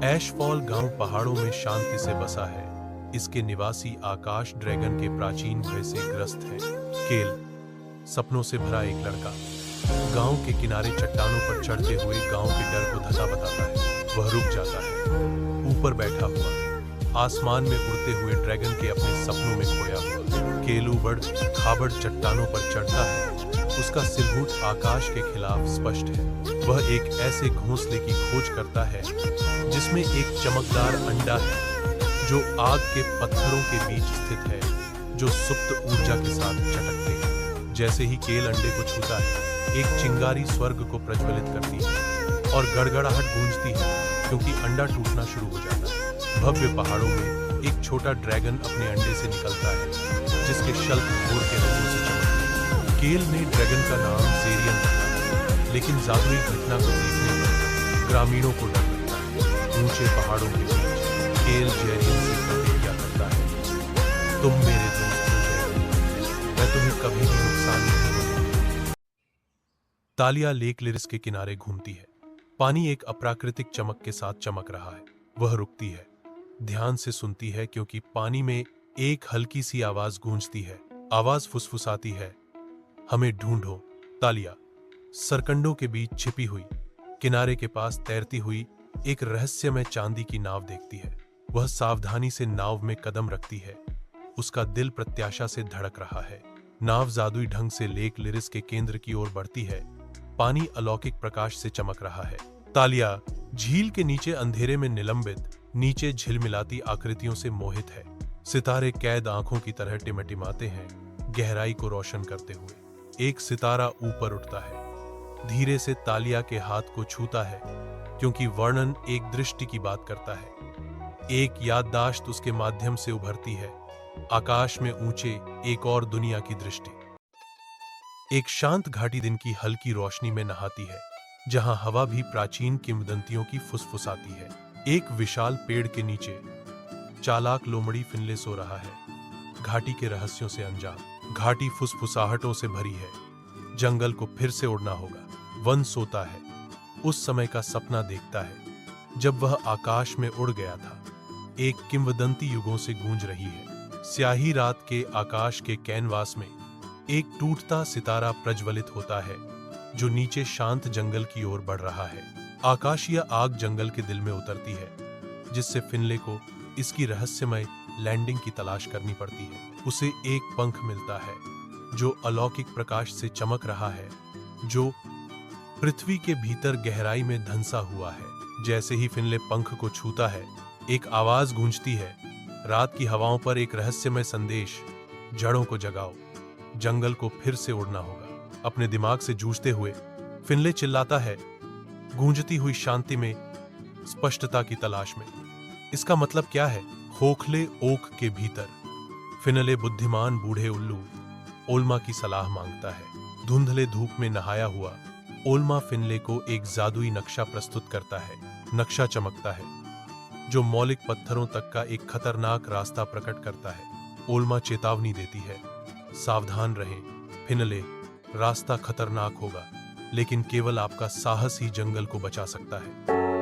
ऐशफॉल गांव पहाड़ों में शांति से बसा है। इसके निवासी आकाश ड्रैगन के प्राचीन भय से ग्रस्त हैं। केल, सपनों से भरा एक लड़का, गांव के किनारे चट्टानों पर चढ़ते हुए गांव के डर को धता बताता है। वह रुक जाता है, ऊपर बैठा हुआ, आसमान में उड़ते हुए ड्रैगन के अपने सपनों में खोया हुआ। केलू बड़ खाबड़ चट्टानों पर चढ़ता है, उसका सिलहूट आकाश के खिलाफ स्पष्ट है। वह एक ऐसे घोंसले की खोज करता है जिसमें एक चमकदार अंडा है जो आग के पत्थरों के बीच स्थित है, जो सुप्त ऊर्जा के साथ चटकते हैं। जैसे ही केल अंडे को छूता है, एक चिंगारी स्वर्ग को प्रज्वलित करती है और गड़गड़ाहट गूंजती है, क्योंकि अंडा टूटना शुरू हो जाता है। भव्य पहाड़ों में एक छोटा ड्रैगन अपने अंडे से निकलता है, जिसके शल्क घोर के रंगों से चमकते हैं। केल ने ड्रैगन का नाम जेरियन रखा, लेकिन जादुई घटना को देखने पर ग्रामीणों को डर लगता है। ऊंचे पहाड़ों के बीच केल जेरियन से प्रतिज्ञा करता है, तुम मेरे दोस्त हो जेरियन, मैं तुम्हें कभी भी नुकसान नहीं दूंगा। तालिया लेक लिरिस के किनारे घूमती है। पानी एक अप्राकृतिक चमक के साथ चमक रहा है। वह रुकती है, ध्यान से सुनती है, क्योंकि पानी में एक हल्की सी आवाज गूंजती है। आवाज फुसफुसाती है, हमें ढूंढो। तालिया सरकंडों के बीच छिपी हुई, किनारे के पास तैरती हुई एक रहस्यमय चांदी की नाव देखती है। वह सावधानी से नाव में कदम रखती है, उसका दिल प्रत्याशा से धड़क रहा है। नाव जादुई ढंग से लेक लिरिस के केंद्र की ओर बढ़ती है। पानी अलौकिक प्रकाश से चमक रहा है। तालिया झील के नीचे अंधेरे में निलंबित, नीचे झिलमिलाती आकृतियों से मोहित है। सितारे कैद आंखों की तरह टिमटिमाते हैं, गहराई को रोशन करते हुए। एक सितारा ऊपर उठता है, धीरे से तालिया के हाथ को छूता है, क्योंकि वर्णन एक दृष्टि की बात करता है। एक याददाश्त उसके माध्यम से उभरती है, आकाश में ऊंचे एक और दुनिया की दृष्टि। एक शांत घाटी दिन की हल्की रोशनी में नहाती है, जहां हवा भी प्राचीन किंवदंतियों की फुसफुसाती है। एक विशाल पेड़ के नीचे चालाक लोमड़ी फिनले सो रहा है, घाटी के रहस्यों से अनजान। घाटी फुसफुसाहटों से भरी है, जंगल को फिर से उड़ना होगा। वन सोता है, उस समय का सपना देखता है जब वह आकाश में उड़ गया था। एक किंवदंती युगों से गूंज रही है। स्याही रात के आकाश के कैनवास में एक टूटता सितारा प्रज्वलित होता है, जो नीचे शांत जंगल की ओर बढ़ रहा है। आकाशीय आग जंगल के दिल में उतरती है, जिससे फिनले को इसकी रहस्यमय लैंडिंग की तलाश करनी पड़ती है। उसे एक पंख मिलता है, जो अलौकिक प्रकाश से चमक रहा है, जो पृथ्वी के भीतर गहराई में धंसा हुआ है। जैसे ही फिनले पंख को छूता है, एक आवाज गूंजती है, रात की हवाओं पर एक रहस्यमय संदेश, जड़ों को जगाओ, जंगल को फिर से उड़ना होगा। अपने दिमाग से जूझते हुए फिनले चिल्लाता है, गूंजती हुई शांति में स्पष्टता की तलाश में। इसका मतलब क्या है? खोखले ओक के भीतर फिनले बुद्धिमान बूढ़े उल्लू ओल्मा की सलाह मांगता है। धुंधले धूप में नहाया हुआ ओल्मा फिनले को एक जादुई नक्शा प्रस्तुत करता है। नक्शा चमकता है, जो मौलिक पत्थरों तक का एक खतरनाक रास्ता प्रकट करता है। ओल्मा चेतावनी देती है, सावधान रहें फिनले, रास्ता खतरनाक होगा, लेकिन केवल आपका साहस ही जंगल को बचा सकता है।